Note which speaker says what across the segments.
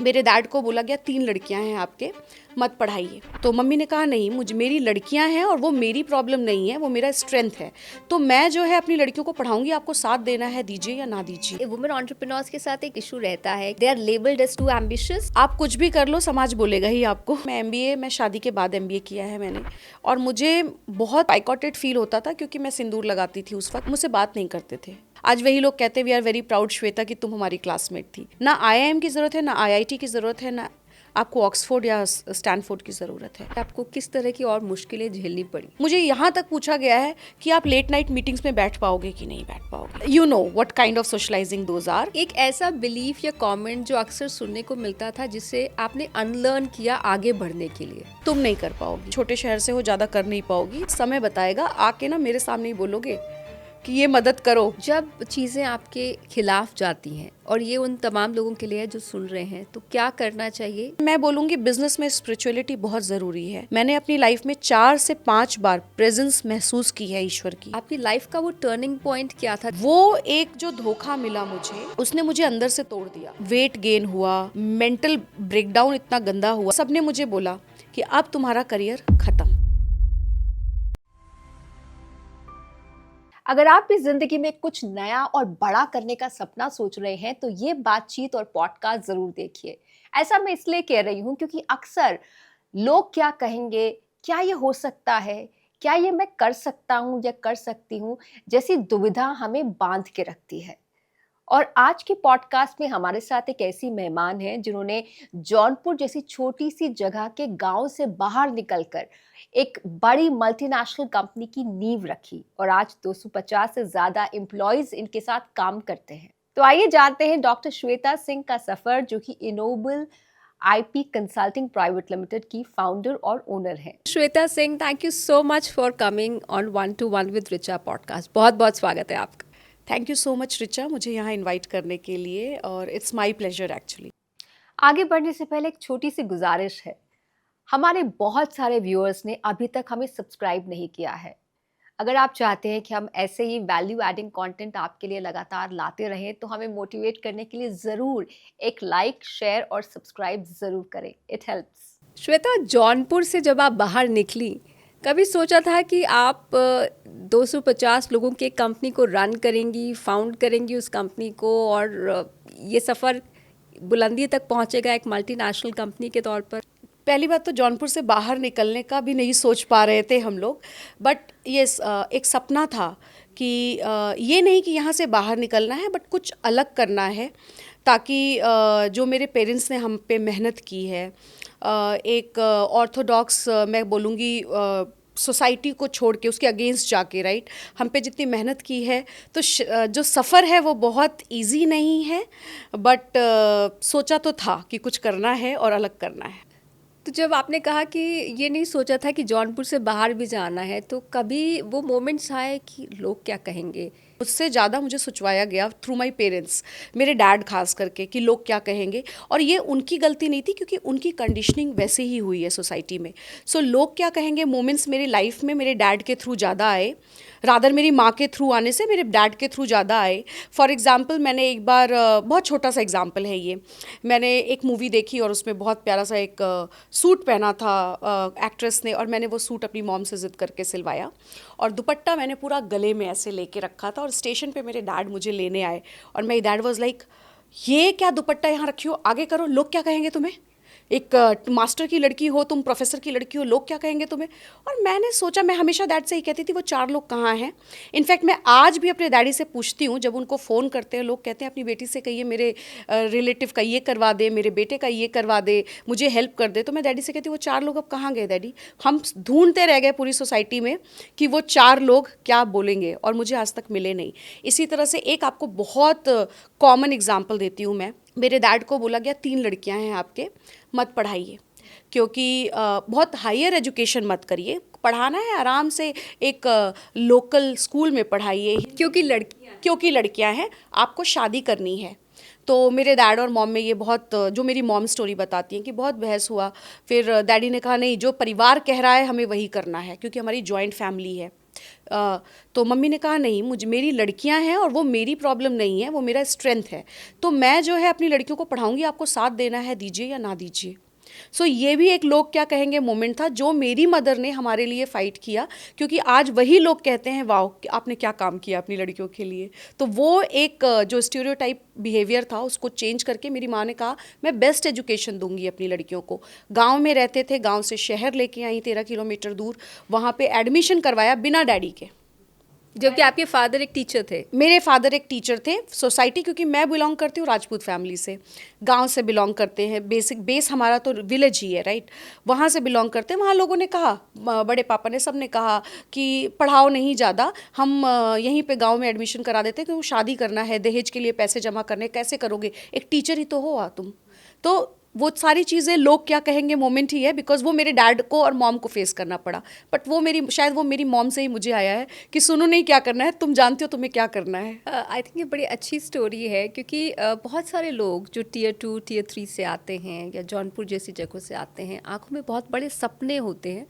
Speaker 1: मेरे डैड को बोला गया 3 लड़कियां हैं आपके, मत पढ़ाइए। तो मम्मी ने कहा नहीं, मुझे मेरी लड़कियां हैं और वो मेरी प्रॉब्लम नहीं है, वो मेरा स्ट्रेंथ है। तो मैं जो है अपनी लड़कियों को पढ़ाऊंगी, आपको साथ देना है दीजिए या ना दीजिए।
Speaker 2: वुमेन एंटरप्रेन्योर्स के साथ एक इशू रहता है, they are labelled as too ambitious.
Speaker 1: आप कुछ भी कर लो, समाज बोलेगा ही आपको। मैं शादी के बाद एमबीए किया है मैंने, और मुझे बहुत बाइकॉटेड फील होता था क्योंकि मैं सिंदूर लगाती थी उस वक्त, मुझसे बात नहीं करते थे। आज वही लोग कहते हैं we are very proud Shweta कि तुम हमारी क्लासमेट थी। ना आईआईएम की ज़रूरत है, ना आईआईटी की ज़रूरत है, ना आपको ऑक्सफोर्ड या स्टैनफोर्ड की ज़रूरत है।
Speaker 2: आपको किस तरह की और मुश्किलें झेलनी पड़ी?
Speaker 1: मुझे यहाँ तक पूछा गया है कि आप लेट नाइट मीटिंग्स में बैठ पाओगे कि नहीं बैठ पाओगे। You know what kind of socialising those are.
Speaker 2: एक ऐसा बिलीफ या कमेंट जो अक्सर सुनने को मिलता था जिसे आपने अनलर्न किया आगे बढ़ने के लिए।
Speaker 1: तुम नहीं कर पाओगी, छोटे शहर से हो, ज़्यादा कर नहीं पाओगी, समय बताएगा। आके ना मेरे सामने ही बोलोगे कि ये मदद करो।
Speaker 2: जब चीज़ें आपके खिलाफ जाती हैं, और ये उन तमाम लोगों के लिए है जो सुन रहे हैं, तो क्या करना चाहिए?
Speaker 1: मैं बोलूँगी बिजनेस में स्पिरिचुअलिटी बहुत ज़रूरी है। मैंने अपनी लाइफ में 4 से 5 बार प्रेजेंस महसूस की है ईश्वर की।
Speaker 2: आपकी लाइफ का वो टर्निंग पॉइंट क्या था?
Speaker 1: वो एक जो धोखा मिला मुझे, उसने मुझे अंदर से तोड़ दिया। वेट गेन हुआ, मेंटल ब्रेकडाउन इतना गंदा हुआ। सबने मुझे बोला कि अब तुम्हारा करियर खत्म।
Speaker 2: अगर आप भी जिंदगी में कुछ नया और बड़ा करने का सपना सोच रहे हैं तो ये बातचीत और पॉडकास्ट जरूर देखिए। ऐसा मैं इसलिए कह रही हूँ क्योंकि अक्सर लोग क्या कहेंगे, क्या ये हो सकता है, क्या ये मैं कर सकता हूँ या कर सकती हूँ, जैसी दुविधा हमें बांध के रखती है। और आज के पॉडकास्ट में हमारे साथ एक ऐसी मेहमान है जिन्होंने जौनपुर जैसी छोटी सी जगह के गांव से बाहर निकलकर एक बड़ी मल्टीनेशनल कंपनी की नींव रखी और आज 250 से ज्यादा एम्प्लॉयज इनके साथ काम करते हैं। तो आइए जानते हैं डॉक्टर श्वेता सिंह का सफर, जो कि इनोबल आईपी कंसल्टिंग प्राइवेट लिमिटेड की फाउंडर और ओनर है। Shweta Singh, thank you so much for coming on 1-to-1 with Richa podcast. बहुत बहुत स्वागत है आपका।
Speaker 1: Thank you so much Richa, मुझे यहाँ इनवाइट करने के लिए, और इट्स माय प्लेजर एक्चुअली।
Speaker 2: आगे बढ़ने से पहले एक छोटी सी गुजारिश है। हमारे बहुत सारे व्यूअर्स ने अभी तक हमें सब्सक्राइब नहीं किया है। अगर आप चाहते हैं कि हम ऐसे ही वैल्यू एडिंग कंटेंट आपके लिए लगातार लाते रहें तो हमें मोटिवेट करने के लिए ज़रूर एक लाइक, शेयर और सब्सक्राइब ज़रूर करें। It helps. श्वेता, जौनपुर से जब आप बाहर निकली, कभी सोचा था कि आप 250 लोगों की कंपनी को रन करेंगी, फाउंड करेंगी उस कंपनी को, और ये सफ़र बुलंदी तक पहुंचेगा एक मल्टीनेशनल कंपनी के तौर पर?
Speaker 1: पहली बात तो जौनपुर से बाहर निकलने का भी नहीं सोच पा रहे थे हम लोग, बट ये एक सपना था कि ये नहीं कि यहाँ से बाहर निकलना है, बट कुछ अलग करना है, ताकि जो मेरे पेरेंट्स ने हम पे मेहनत की है, एक ऑर्थोडॉक्स मैं बोलूँगी सोसाइटी को छोड़ के, उसके अगेंस्ट जाके, राइट, हम पे जितनी मेहनत की है, तो जो सफ़र है वो बहुत इजी नहीं है, बट सोचा तो था कि कुछ करना है और अलग करना है।
Speaker 2: तो जब आपने कहा कि ये नहीं सोचा था कि जौनपुर से बाहर भी जाना है, तो कभी वो मोमेंट्स आए कि लोग क्या कहेंगे?
Speaker 1: उससे ज़्यादा मुझे सोचवाया गया थ्रू माई पेरेंट्स, मेरे डैड खास करके, कि लोग क्या कहेंगे। और ये उनकी गलती नहीं थी क्योंकि उनकी कंडीशनिंग वैसे ही हुई है सोसाइटी में। सो लोग क्या कहेंगे मोमेंट्स मेरी लाइफ में मेरे डैड के थ्रू ज़्यादा आए, रादर मेरी माँ के थ्रू आने से मेरे डैड के थ्रू ज़्यादा आए। फॉर एग्ज़ाम्पल, मैंने एक बार, बहुत छोटा सा एग्ज़ाम्पल है ये, मैंने एक मूवी देखी और उसमें बहुत प्यारा सा एक सूट पहना था एक्ट्रेस ने, और मैंने वो सूट अपनी मॉम से ज़िद करके सिलवाया, और दुपट्टा मैंने पूरा गले में ऐसे लेके रखा था, और स्टेशन पे मेरे डैड मुझे लेने आए, और मेरी डैड वाज लाइक, ये क्या दुपट्टा यहाँ रखी हो, आगे करो, लोग क्या कहेंगे तुम्हें, एक मास्टर की लड़की हो तुम, प्रोफेसर की लड़की हो, लोग क्या कहेंगे तुम्हें। और मैंने सोचा, मैं हमेशा डैड से ही कहती थी वो 4 लोग कहाँ हैं। इनफैक्ट मैं आज भी अपने डैडी से पूछती हूँ, जब उनको फ़ोन करते हैं लोग, कहते हैं अपनी बेटी से कहिए मेरे रिलेटिव का ये करवा दे, मेरे बेटे का ये करवा दे, मुझे हेल्प कर दे। तो मैं डैडी से कहती हूँ वो 4 लोग अब कहाँ गए डैडी, हम ढूंढते रह गए पूरी सोसाइटी में कि वो 4 लोग क्या बोलेंगे, और मुझे आज तक मिले नहीं। इसी तरह से एक आपको बहुत कॉमन एग्जाम्पल देती हूँ मैं। मेरे डैड को बोला गया 3 लड़कियां हैं आपके, मत पढ़ाइए, क्योंकि बहुत हायर एजुकेशन मत करिए, पढ़ाना है आराम से एक लोकल स्कूल में पढ़ाइए, क्योंकि लड़कियां हैं, आपको शादी करनी है। तो मेरे डैड और मॉम में ये बहुत, जो मेरी मॉम स्टोरी बताती हैं, कि बहुत बहस हुआ। फिर डैडी ने कहा नहीं, जो परिवार कह रहा है हमें वही करना है, क्योंकि हमारी जॉइंट फैमिली है। तो मम्मी ने कहा नहीं, मुझे मेरी लड़कियां हैं और वो मेरी प्रॉब्लम नहीं है, वो मेरा स्ट्रेंथ है। तो मैं जो है अपनी लड़कियों को पढ़ाऊंगी, आपको साथ देना है दीजिए या ना दीजिए। सो ये भी एक लोग क्या कहेंगे मोमेंट था जो मेरी मदर ने हमारे लिए फ़ाइट किया, क्योंकि आज वही लोग कहते हैं वाओ कि आपने क्या काम किया अपनी लड़कियों के लिए। तो वो एक जो स्टीरियोटाइप बिहेवियर था उसको चेंज करके मेरी माँ ने कहा मैं बेस्ट एजुकेशन दूंगी अपनी लड़कियों को। गांव में रहते थे, गांव से शहर लेके आई 13 किलोमीटर दूर, वहाँ पे एडमिशन करवाया बिना डैडी के।
Speaker 2: जबकि आपके फादर एक टीचर थे।
Speaker 1: मेरे फादर एक टीचर थे। सोसाइटी, क्योंकि मैं बिलोंग करती हूँ राजपूत फैमिली से, गांव से बिलोंग करते हैं, बेसिक बेस हमारा तो विलेज ही है, राइट। वहाँ से बिलोंग करते हैं। वहाँ लोगों ने कहा, बड़े पापा ने, सब ने कहा कि पढ़ाओ नहीं ज़्यादा, हम यहीं पे गांव में एडमिशन करा देते हैं, क्योंकि शादी करना है, दहेज के लिए पैसे जमा करने, कैसे करोगे, एक टीचर ही तो हो तुम। तो वो सारी चीज़ें लोग क्या कहेंगे मोमेंट ही है, बिकॉज वो मेरे डैड को और मॉम को फेस करना पड़ा। बट वो शायद वो मेरी मॉम से ही मुझे आया है कि सुनो नहीं क्या करना है, तुम जानते हो तुम्हें क्या करना है।
Speaker 2: आई थिंक ये बड़ी अच्छी स्टोरी है, क्योंकि बहुत सारे लोग जो टियर 2 टियर 3 से आते हैं या जौनपुर जैसी जगहों से आते हैं, आंखों में बहुत बड़े सपने होते हैं,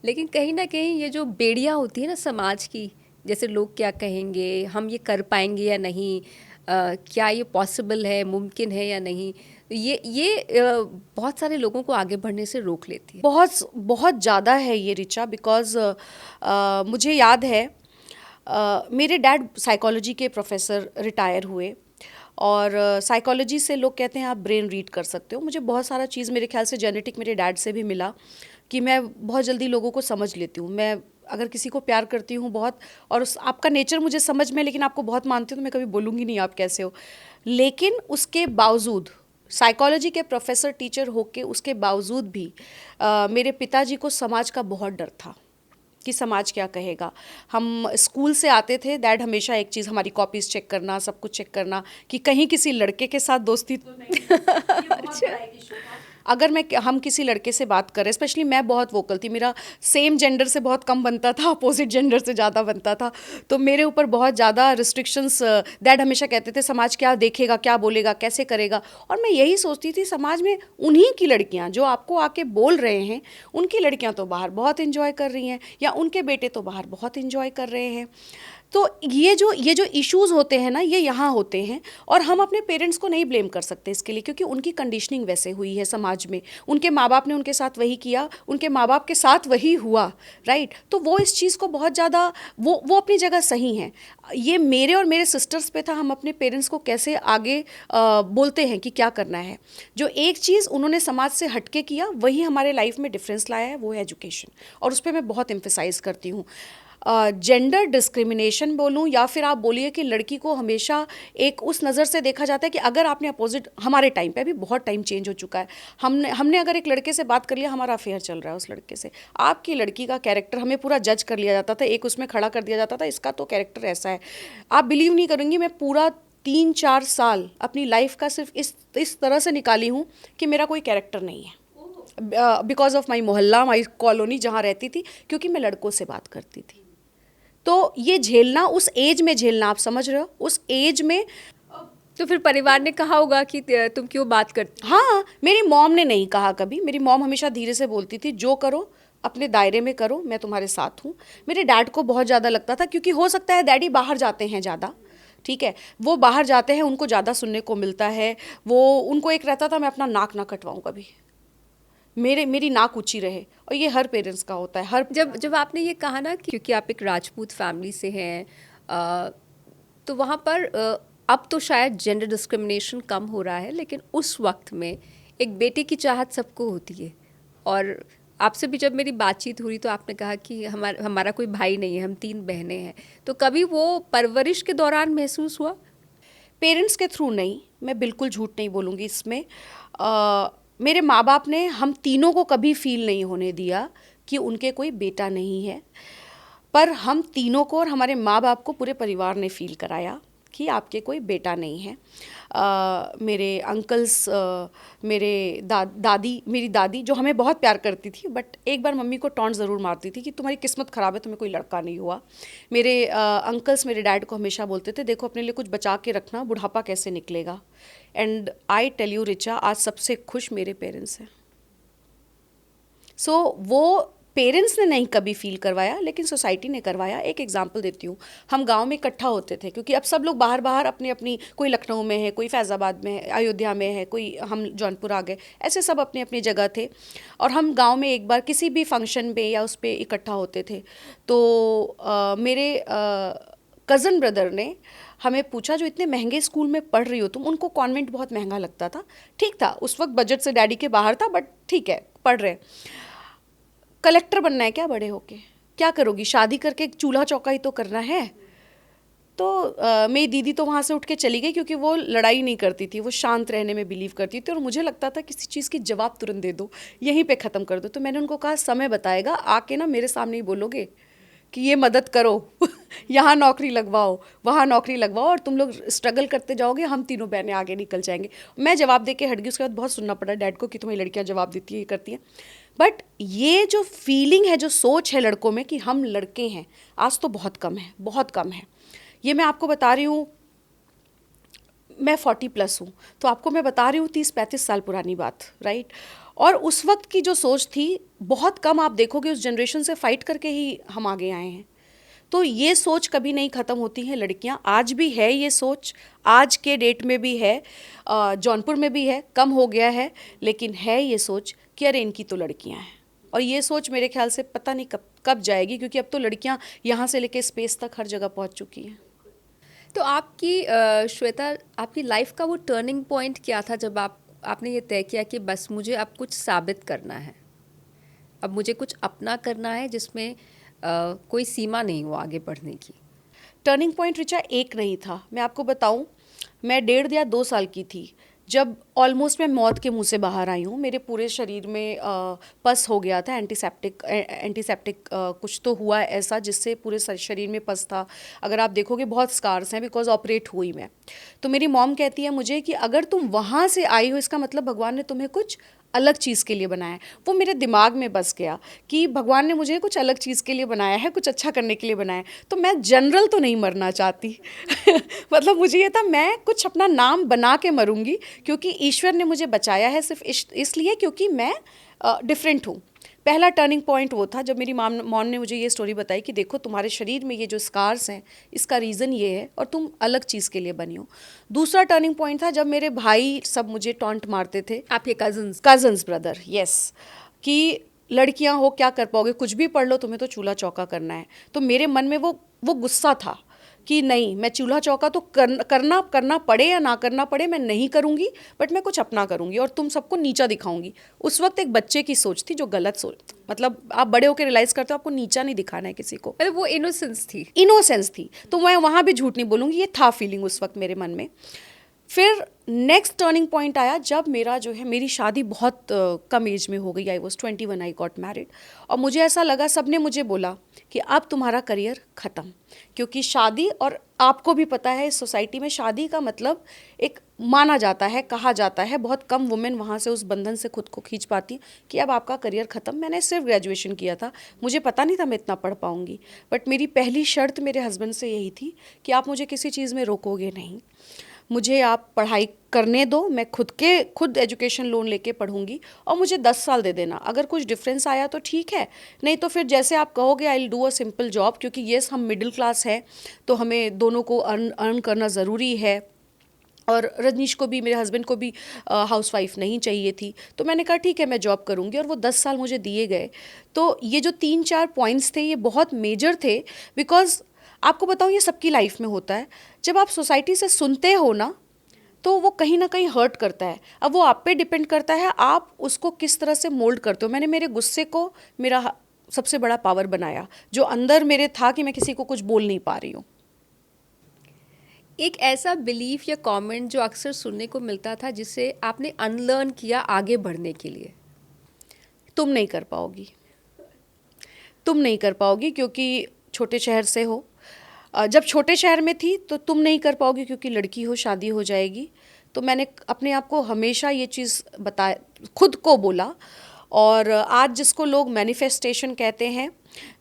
Speaker 2: लेकिन कहीं ना कहीं ये जो बेड़ियाँ होती है ना समाज की, जैसे लोग क्या कहेंगे, हम ये कर पाएंगे या नहीं, क्या ये पॉसिबल है, मुमकिन है या नहीं, ये बहुत सारे लोगों को आगे बढ़ने से रोक लेती है।
Speaker 1: बहुत बहुत ज़्यादा है ये रिचा, बिकॉज मुझे याद है मेरे डैड साइकोलॉजी के प्रोफेसर रिटायर हुए, और साइकोलॉजी से लोग कहते हैं आप ब्रेन रीड कर सकते हो। मुझे बहुत सारा चीज़ मेरे ख्याल से जेनेटिक मेरे डैड से भी मिला कि मैं बहुत जल्दी लोगों को समझ लेती हूँ। मैं अगर किसी को प्यार करती हूँ बहुत, और आपका नेचर मुझे समझ में, लेकिन आपको बहुत मानती हूँ, तो मैं कभी बोलूँगी नहीं आप कैसे हो। लेकिन उसके बावजूद साइकोलॉजी के प्रोफेसर टीचर होके उसके बावजूद भी मेरे पिताजी को समाज का बहुत डर था कि समाज क्या कहेगा। हम स्कूल से आते थे, डैड हमेशा एक चीज़, हमारी कॉपीज़ चेक करना, सब कुछ चेक करना कि कहीं किसी लड़के के साथ दोस्ती तो नहीं। ये बहुत बड़ा एक issue था। अगर हम किसी लड़के से बात करें, स्पेशली मैं बहुत वोकल थी, मेरा सेम जेंडर से बहुत कम बनता था, अपोजिट जेंडर से ज़्यादा बनता था, तो मेरे ऊपर बहुत ज़्यादा रिस्ट्रिक्शंस डैड हमेशा कहते थे समाज क्या देखेगा, क्या बोलेगा, कैसे करेगा। और मैं यही सोचती थी समाज में उन्हीं की लड़कियां जो आपको आके बोल रहे हैं, उनकी लड़कियां तो बाहर बहुत इन्जॉय कर रही हैं, या उनके बेटे तो बाहर बहुत इन्जॉय कर रहे हैं। तो ये जो इश्यूज़ होते हैं ना, ये यहाँ होते हैं, और हम अपने पेरेंट्स को नहीं ब्लेम कर सकते इसके लिए, क्योंकि उनकी कंडीशनिंग वैसे हुई है समाज में, उनके माँ बाप ने उनके साथ वही किया, उनके माँ बाप के साथ वही हुआ, राइट। तो वो इस चीज़ को बहुत ज़्यादा, वो अपनी जगह सही हैं। ये मेरे और मेरे सिस्टर्स पे था, हम अपने पेरेंट्स को कैसे आगे बोलते हैं कि क्या करना है। जो एक चीज़ उन्होंने समाज से हटके किया, वही हमारे लाइफ में डिफरेंस लाया है, वो है एजुकेशन, और उस पर मैं बहुत एम्फेसाइज करती हूँ। जेंडर डिस्क्रिमिनेशन बोलूँ, या फिर आप बोलिए कि लड़की को हमेशा एक उस नज़र से देखा जाता है कि अगर आपने अपोजिट, हमारे टाइम पे, अभी बहुत टाइम चेंज हो चुका है, हमने अगर एक लड़के से बात कर लिया, हमारा अफेयर चल रहा है उस लड़के से, आपकी लड़की का कैरेक्टर हमें पूरा जज कर लिया जाता था, एक उसमें खड़ा कर दिया जाता था, इसका तो कैरेक्टर ऐसा है। आप बिलीव नहीं करेंगी, मैं पूरा 3-4 साल अपनी लाइफ का सिर्फ इस तरह से निकाली हूँ कि मेरा कोई कैरेक्टर नहीं है, बिकॉज ऑफ माई मोहल्ला, माई कॉलोनी जहाँ रहती थी, क्योंकि मैं लड़कों से बात करती थी। तो ये झेलना, उस एज में झेलना, आप समझ रहे हो, उस एज में।
Speaker 2: तो फिर परिवार ने कहा होगा कि तुम क्यों बात करती?
Speaker 1: हाँ, मेरी मॉम ने नहीं कहा कभी। मेरी मॉम हमेशा धीरे से बोलती थी, जो करो अपने दायरे में करो, मैं तुम्हारे साथ हूँ। मेरे डैड को बहुत ज़्यादा लगता था, क्योंकि हो सकता है डैडी बाहर जाते हैं ज़्यादा, ठीक है, वो बाहर जाते हैं, उनको ज़्यादा सुनने को मिलता है। वो उनको एक रहता था मैं अपना नाक ना कटवाऊँ कभी, मेरी नाक ऊंची रहे, और ये हर पेरेंट्स का होता है। हर
Speaker 2: जब आपने ये कहा ना कि क्योंकि आप एक राजपूत फैमिली से हैं, तो वहाँ पर अब तो शायद जेंडर डिस्क्रिमिनेशन कम हो रहा है, लेकिन उस वक्त में एक बेटे की चाहत सबको होती है। और आपसे भी जब मेरी बातचीत हुई तो आपने कहा कि हमारा कोई भाई नहीं है, हम 3 बहनें हैं। तो कभी वो परवरिश के दौरान महसूस हुआ?
Speaker 1: पेरेंट्स के थ्रू नहीं, मैं बिल्कुल झूठ नहीं बोलूँगी इसमें। मेरे माँ बाप ने हम तीनों को कभी फील नहीं होने दिया कि उनके कोई बेटा नहीं है, पर हम तीनों को और हमारे माँ बाप को, पूरे परिवार ने फील कराया कि आपके कोई बेटा नहीं है। मेरे अंकल्स, मेरे दादी, मेरी दादी जो हमें बहुत प्यार करती थी, बट एक बार मम्मी को टॉन्ट ज़रूर मारती थी कि तुम्हारी किस्मत ख़राब है, तुम्हें कोई लड़का नहीं हुआ। मेरे अंकल्स मेरे डैड को हमेशा बोलते थे, देखो अपने लिए कुछ बचा के रखना, बुढ़ापा कैसे निकलेगा। And I tell you Richa, आज सबसे खुश मेरे पेरेंट्स हैं। सो वो पेरेंट्स ने नहीं कभी फील करवाया, लेकिन सोसाइटी ने करवाया। एक एग्जांपल देती हूँ, हम गांव में इकट्ठा होते थे क्योंकि अब सब लोग बाहर बाहर अपनी अपनी, कोई लखनऊ में है, कोई फैज़ाबाद में है, अयोध्या में है, कोई हम जौनपुर आ गए, ऐसे सब अपनी अपनी जगह थे। और हम गांव में एक बार किसी भी फंक्शन पे या उस पर इकट्ठा होते थे, तो मेरे कज़न ब्रदर ने हमें पूछा, जो इतने महंगे स्कूल में पढ़ रही हो तुम, उनको कॉन्वेंट बहुत महंगा लगता था, ठीक था उस वक्त बजट से डैडी के बाहर था, बट ठीक है पढ़ रहे, कलेक्टर बनना है क्या बड़े होके, क्या करोगी, शादी करके एक चूल्हा चौका ही तो करना है। तो मेरी दीदी तो वहाँ से उठ के चली गई क्योंकि वो लड़ाई नहीं करती थी, वो शांत रहने में बिलीव करती थी, और मुझे लगता था किसी चीज़ की जवाब तुरंत दे दो, यहीं पे ख़त्म कर दो। तो मैंने उनको कहा समय बताएगा, आके ना मेरे सामने ही बोलोगे कि ये मदद करो यहाँ नौकरी लगवाओ, वहाँ नौकरी लगवाओ, और तुम लोग स्ट्रगल करते जाओगे, हम तीनों बहनें आगे निकल जाएंगे। मैं जवाब दे के हट गई। उसके बाद बहुत सुनना पड़ा डैड को कि तुम्हें लड़कियाँ जवाब देती है, ये करती हैं। बट ये जो फीलिंग है, जो सोच है लड़कों में कि हम लड़के हैं, आज तो बहुत कम है, बहुत कम है। ये मैं आपको बता रही हूँ, मैं 40+ हूँ, तो आपको मैं बता रही हूँ 30-35 साल पुरानी बात, राइट। और उस वक्त की जो सोच थी, बहुत कम आप देखोगे उस जनरेशन से फाइट करके ही हम आगे आए हैं। तो ये सोच कभी नहीं ख़त्म होती है। लड़कियां आज भी है, ये सोच आज के डेट में भी है, जौनपुर में भी है, कम हो गया है, लेकिन है ये सोच कि अरे इनकी तो लड़कियां हैं। और ये सोच मेरे ख्याल से पता नहीं कब कब जाएगी, क्योंकि अब तो लड़कियां यहाँ से लेके स्पेस तक हर जगह पहुँच चुकी हैं।
Speaker 2: तो आपकी श्वेता, आपकी लाइफ का वो टर्निंग पॉइंट क्या था जब आपने ये तय किया कि बस मुझे अब कुछ साबित करना है, अब मुझे कुछ अपना करना है जिसमें कोई सीमा नहीं हो आगे बढ़ने की?
Speaker 1: टर्निंग पॉइंट रिचा एक नहीं था, मैं आपको बताऊं, मैं 1.5 या 2 साल की थी जब ऑलमोस्ट मैं मौत के मुंह से बाहर आई हूँ। मेरे पूरे शरीर में पस हो गया था, एंटीसेप्टिक कुछ तो हुआ ऐसा जिससे पूरे शरीर में पस था। अगर आप देखोगे बहुत स्कार्स हैं, बिकॉज ऑपरेट हुई मैं। तो मेरी मॉम कहती है मुझे कि अगर तुम वहाँ से आई हो, इसका मतलब भगवान ने तुम्हें कुछ अलग चीज़ के लिए बनाया है। वो मेरे दिमाग में बस गया कि भगवान ने मुझे कुछ अलग चीज़ के लिए बनाया है, कुछ अच्छा करने के लिए बनाया है। तो मैं जनरल तो नहीं मरना चाहती मतलब मुझे ये था मैं कुछ अपना नाम बना के मरूंगी, क्योंकि ईश्वर ने मुझे बचाया है सिर्फ इसलिए क्योंकि मैं डिफरेंट हूँ। पहला टर्निंग पॉइंट वो था जब मेरी मॉम ने मुझे ये स्टोरी बताई कि देखो तुम्हारे शरीर में ये जो स्कार्स हैं, इसका रीज़न ये है और तुम अलग चीज़ के लिए बनी हो। दूसरा टर्निंग पॉइंट था जब मेरे भाई सब मुझे टॉन्ट मारते थे,
Speaker 2: आपके कजन्स
Speaker 1: ब्रदर, यस, कि लड़कियां हो क्या कर पाओगे, कुछ भी पढ़ लो, तुम्हें तो चूल्हा चौका करना है। तो मेरे मन में वो गुस्सा था कि नहीं, मैं चूल्हा चौका तो करना पड़े या ना करना पड़े, मैं नहीं करूँगी, बट मैं कुछ अपना करूँगी और तुम सबको नीचा दिखाऊंगी। उस वक्त एक बच्चे की सोच थी, जो गलत सोच, मतलब आप बड़े होकर रियलाइज़ करते हो आपको नीचा नहीं दिखाना है किसी को,
Speaker 2: मतलब वो इनोसेंस थी।
Speaker 1: तो मैं वहाँ भी झूठ नहीं बोलूँगी, ये था फीलिंग उस वक्त मेरे मन में। फिर नेक्स्ट टर्निंग पॉइंट आया जब मेरा जो है, मेरी शादी बहुत कम एज में हो गई। I was 21, I got married, और मुझे ऐसा लगा, सबने मुझे बोला कि अब तुम्हारा करियर ख़त्म, क्योंकि शादी, और आपको भी पता है इस सोसाइटी में शादी का मतलब एक माना जाता है, कहा जाता है, बहुत कम वुमेन वहाँ से उस बंधन से खुद को खींच पाती कि अब आपका करियर ख़त्म। मैंने सिर्फ ग्रेजुएशन किया था, मुझे पता नहीं था मैं इतना पढ़ पाऊँगी, बट मेरी पहली शर्त मेरे हस्बैंड से यही थी कि आप मुझे किसी चीज़ में रोकोगे नहीं, मुझे आप पढ़ाई करने दो, मैं खुद एजुकेशन लोन लेके पढ़ूंगी, और मुझे 10 साल दे देना। अगर कुछ डिफरेंस आया तो ठीक है, नहीं तो फिर जैसे आप कहोगे I will do a simple job, क्योंकि येस हम मिडिल क्लास है तो हमें दोनों को अर्न करना ज़रूरी है, और रजनीश को भी, मेरे हस्बैंड को भी हाउसवाइफ नहीं चाहिए थी। तो मैंने कहा ठीक है मैं जॉब करूंगी, और वो 10 साल मुझे दिए गए। तो ये जो 3-4 पॉइंट्स थे ये बहुत मेजर थे, बिकॉज आपको बताऊँ ये सबकी लाइफ में होता है, जब आप सोसाइटी से सुनते हो ना तो वो कहीं ना कहीं हर्ट करता है। अब वो आप पे डिपेंड करता है आप उसको किस तरह से मोल्ड करते हो। मैंने मेरे गुस्से को मेरा सबसे बड़ा पावर बनाया, जो अंदर मेरे था कि मैं किसी को कुछ बोल नहीं पा रही हूँ।
Speaker 2: एक ऐसा बिलीफ या कमेंट जो अक्सर सुनने को मिलता था जिसे आपने अनलर्न किया आगे बढ़ने के लिए?
Speaker 1: तुम नहीं कर पाओगी, तुम नहीं कर पाओगी क्योंकि छोटे शहर से हो। जब छोटे शहर में थी तो तुम नहीं कर पाओगी क्योंकि लड़की हो, शादी हो जाएगी। तो मैंने अपने आप को हमेशा ये चीज़ बताया, खुद को बोला। और आज जिसको लोग मैनिफेस्टेशन कहते हैं,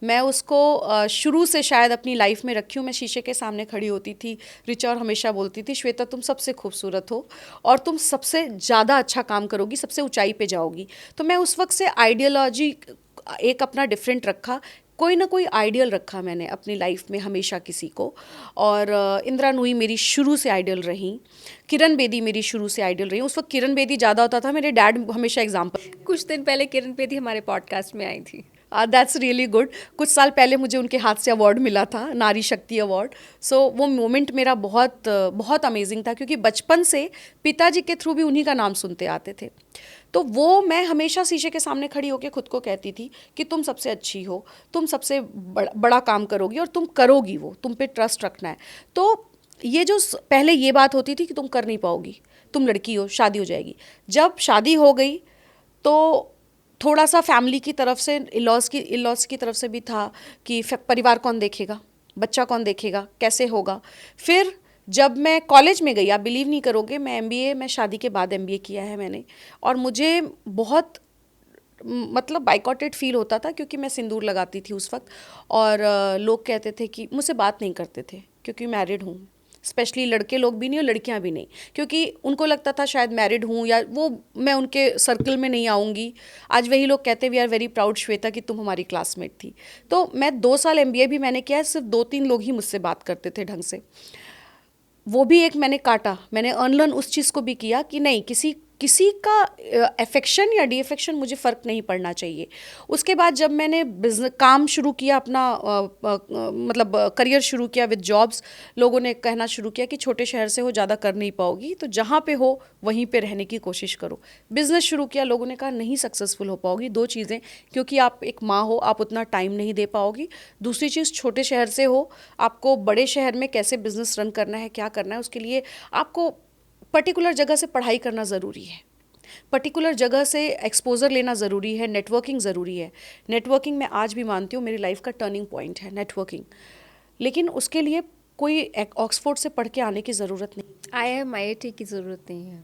Speaker 1: मैं उसको शुरू से शायद अपनी लाइफ में रखी हूँ। मैं शीशे के सामने खड़ी होती थी रिचा और हमेशा बोलती थी श्वेता तुम सबसे खूबसूरत हो और तुम सबसे ज़्यादा अच्छा काम करोगी, सबसे ऊंचाई पे जाओगी। तो मैं उस वक्त से आइडियोलॉजी एक अपना डिफरेंट रखा, कोई ना कोई आइडियल रखा मैंने अपनी लाइफ में हमेशा किसी को। और इंदिरा नूई मेरी शुरू से आइडियल रही, किरण बेदी मेरी शुरू से आइडियल रही। उस वक्त किरण बेदी ज़्यादा होता था, मेरे डैड हमेशा एग्जाम्पल।
Speaker 2: कुछ दिन पहले किरण बेदी हमारे पॉडकास्ट में आई थी।
Speaker 1: That's really good. कुछ साल पहले मुझे उनके हाथ से अवार्ड मिला था, नारी शक्ति अवार्ड। सो वो मोमेंट मेरा बहुत बहुत अमेजिंग था, क्योंकि बचपन से पिताजी के थ्रू भी उन्हीं का नाम सुनते आते थे। तो वो मैं हमेशा शीशे के सामने खड़ी होकर खुद को कहती थी कि तुम सबसे अच्छी हो, तुम सबसे बड़ा काम करोगी और तुम करोगी, वो तुम पे ट्रस्ट रखना है। तो ये जो पहले ये बात होती थी कि तुम कर नहीं पाओगी, तुम लड़की हो, शादी हो जाएगी। जब शादी हो गई तो थोड़ा सा फैमिली की तरफ से, इलॉज की तरफ से भी था कि परिवार कौन देखेगा, बच्चा कौन देखेगा, कैसे होगा। फिर जब मैं कॉलेज में गई, आप बिलीव नहीं करोगे, मैं शादी के बाद एमबीए किया है मैंने, और मुझे बहुत मतलब बाइकॉटेड फील होता था, क्योंकि मैं सिंदूर लगाती थी उस वक्त, और लोग कहते थे कि मुझसे बात नहीं करते थे क्योंकि मैरिड हूँ। स्पेशली लड़के लोग भी नहीं और लड़कियां भी नहीं, क्योंकि उनको लगता था शायद मैरिड हूँ या वो मैं उनके सर्कल में नहीं आऊँगी। आज वही लोग कहते हैं we are very proud Shweta कि तुम हमारी क्लासमेट थी। तो मैं 2 साल एमबीए भी मैंने किया है, सिर्फ 2-3 लोग ही मुझसे बात करते थे ढंग से। वो भी एक मैंने काटा, मैंने अनलर्न उस चीज़ को भी किया कि नहीं, किसी का अफेक्शन या डी अफेक्शन मुझे फ़र्क नहीं पड़ना चाहिए। उसके बाद जब मैंने बिजनेस काम शुरू किया, अपना मतलब करियर शुरू किया विद जॉब्स, लोगों ने कहना शुरू किया कि छोटे शहर से हो, ज़्यादा कर नहीं पाओगी, तो जहाँ पे हो वहीं पे रहने की कोशिश करो। बिज़नेस शुरू किया, लोगों ने कहा नहीं सक्सेसफुल हो पाओगी। 2 चीज़ें, क्योंकि आप एक माँ हो, आप उतना टाइम नहीं दे पाओगी। दूसरी चीज़, छोटे शहर से हो, आपको बड़े शहर में कैसे बिज़नेस रन करना है, क्या करना है, उसके लिए आपको पर्टिकुलर जगह से पढ़ाई करना ज़रूरी है, पर्टिकुलर जगह से एक्सपोजर लेना ज़रूरी है, नेटवर्किंग ज़रूरी है। नेटवर्किंग मैं आज भी मानती हूँ मेरी लाइफ का टर्निंग पॉइंट है नेटवर्किंग। लेकिन उसके लिए कोई ऑक्सफोर्ड से पढ़ के आने की ज़रूरत नहीं,
Speaker 2: आईआईएम आईआईटी की ज़रूरत नहीं है।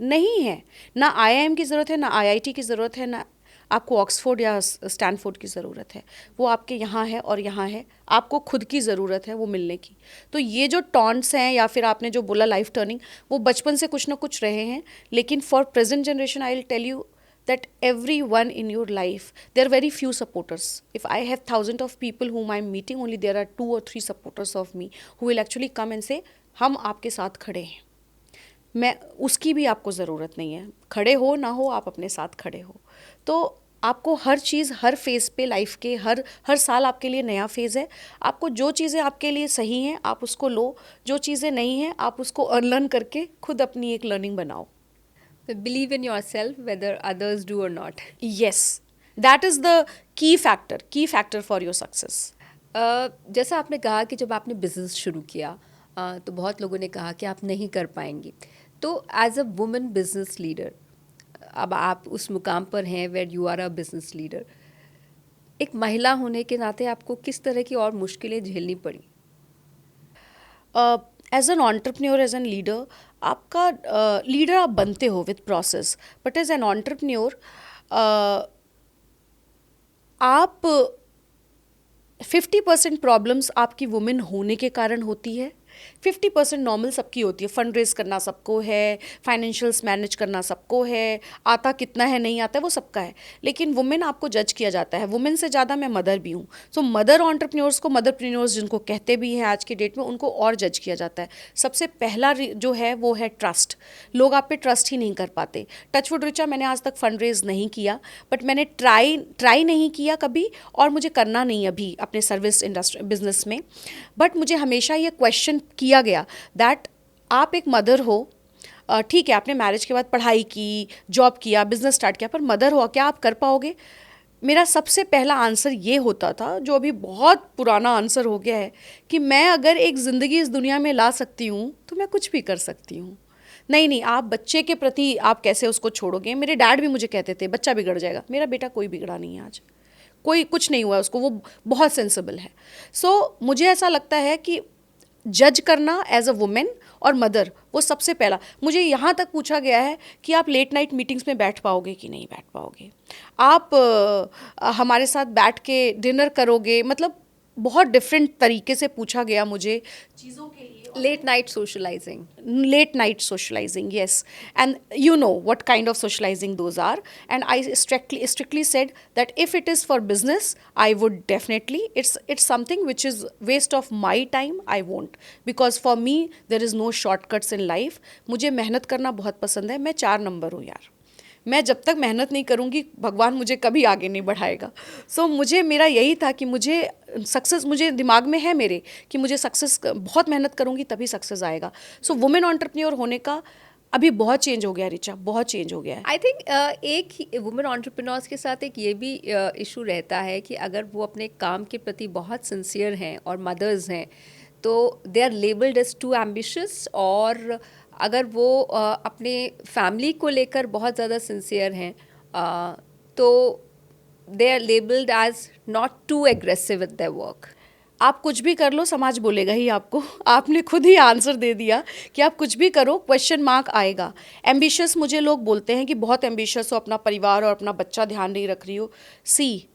Speaker 1: नहीं है। ना आईआईएम की ज़रूरत है, ना आईआईटी की ज़रूरत है, ना आपको ऑक्सफोर्ड या स्टैनफोर्ड की ज़रूरत है। वो आपके यहाँ है और यहाँ है, आपको खुद की ज़रूरत है वो मिलने की। तो ये जो टॉन्ट्स हैं या फिर आपने जो बोला लाइफ टर्निंग, वो बचपन से कुछ ना कुछ रहे हैं। लेकिन for present generation I will tell you that everyone in your life, there are very few supporters. If I have thousands of people whom I'm meeting, only there are 2 or 3 supporters of me who will actually come and say हम आपके साथ खड़े हैं। मैं उसकी भी आपको ज़रूरत नहीं है, खड़े हो ना हो आप अपने साथ खड़े हो। तो आपको हर चीज़, हर फेज़ पे लाइफ के, हर साल आपके लिए नया फेज़ है। आपको जो चीज़ें आपके लिए सही हैं आप उसको लो, जो चीज़ें नहीं हैं आप उसको अनलर्न करके खुद अपनी एक लर्निंग बनाओ।
Speaker 2: Believe in yourself whether others do और not.
Speaker 1: Yes, that is the key factor for your success.
Speaker 2: जैसा आपने कहा कि जब आपने बिजनेस शुरू किया तो बहुत लोगों ने कहा कि आप नहीं कर पाएंगी। तो as a women business leader, अब आप उस मुकाम पर हैं where you are a business leader, एक महिला होने के नाते आपको किस तरह की और मुश्किलें झेलनी पड़ी?
Speaker 1: As an entrepreneur, as an leader, आपका लीडर आप बनते हो with process, but as an entrepreneur आप 50% प्रॉब्लम्स आपकी वुमेन होने के कारण होती है, 50% नॉर्मल सबकी होती है। फंड रेज करना सबको है, फाइनेंशियल्स मैनेज करना सबको है, आता कितना है नहीं आता है वो सबका है। लेकिन वुमेन आपको जज किया जाता है। वुमेन से ज़्यादा मैं मदर भी हूँ। सो मदर एंटरप्रेन्योर्स को, मदरप्रेन्योर्स जिनको कहते भी हैं आज की डेट में, उनको और जज किया जाता है। सबसे पहला जो है वो है ट्रस्ट। लोग आप पे ट्रस्ट ही नहीं कर पाते। टचवुड रिचा, मैंने आज तक फंड रेज नहीं किया, बट मैंने ट्राई नहीं किया कभी, और मुझे करना नहीं अभी अपने सर्विस इंडस्ट्री बिजनेस में। बट मुझे हमेशा ये क्वेश्चन किया गया दैट आप एक मदर हो, ठीक है आपने मैरिज के बाद पढ़ाई की, जॉब किया, बिजनेस स्टार्ट किया, पर मदर हो, क्या आप कर पाओगे? मेरा सबसे पहला आंसर ये होता था, जो अभी बहुत पुराना आंसर हो गया है, कि मैं अगर एक ज़िंदगी इस दुनिया में ला सकती हूँ तो मैं कुछ भी कर सकती हूँ। नहीं, आप बच्चे के प्रति आप कैसे उसको छोड़ोगे? मेरे डैड भी मुझे कहते थे बच्चा बिगड़ जाएगा। मेरा बेटा कोई बिगड़ा नहीं है आज, कोई कुछ नहीं हुआ उसको, वो बहुत सेंसिबल है। सो मुझे ऐसा लगता है कि जज करना एज अ वुमेन और मदर, वो सबसे पहला। मुझे यहाँ तक पूछा गया है कि आप लेट नाइट मीटिंग्स में बैठ पाओगे कि नहीं बैठ पाओगे, आप हमारे साथ बैठ के डिनर करोगे, मतलब बहुत डिफरेंट तरीके से पूछा गया मुझे चीज़ों के लिए.
Speaker 2: Late night socialising.
Speaker 1: Late night socializing, yes. And you know what kind of socializing those are. And I strictly said that if it is for business, I would definitely, it's something which is waste of my time, I won't. Because for me there is no shortcuts in life. मुझे मेहनत करना बहुत पसंद है. मैं 4 number हूँ यार. मैं जब तक मेहनत नहीं करूँगी भगवान मुझे कभी आगे नहीं बढ़ाएगा. सो मुझे मेरा यही था कि मुझे सक्सेस, मुझे दिमाग में है मेरे कि मुझे सक्सेस, बहुत मेहनत करूँगी तभी सक्सेस आएगा. सो वुमेन एंटरप्रेन्योर होने का अभी बहुत चेंज हो गया रिचा, बहुत चेंज हो गया है.
Speaker 2: आई थिंक एक वुमेन एंटरप्रेन्योर्स के साथ एक ये भी इशू रहता है कि अगर वो अपने काम के प्रति बहुत सिंसियर हैं और मदर्स हैं तो they are labelled as too ambitious, और अगर वो अपने फैमिली को लेकर बहुत ज़्यादा सिंसियर हैं तो they are labelled as not too aggressive with their work.
Speaker 1: आप कुछ भी कर लो समाज बोलेगा ही आपको. आपने खुद ही आंसर दे दिया कि आप कुछ भी करो क्वेश्चन मार्क आएगा. एम्बिशियस, मुझे लोग बोलते हैं कि बहुत एम्बिशियस हो, अपना परिवार और अपना बच्चा ध्यान नहीं रख रही हो. सी,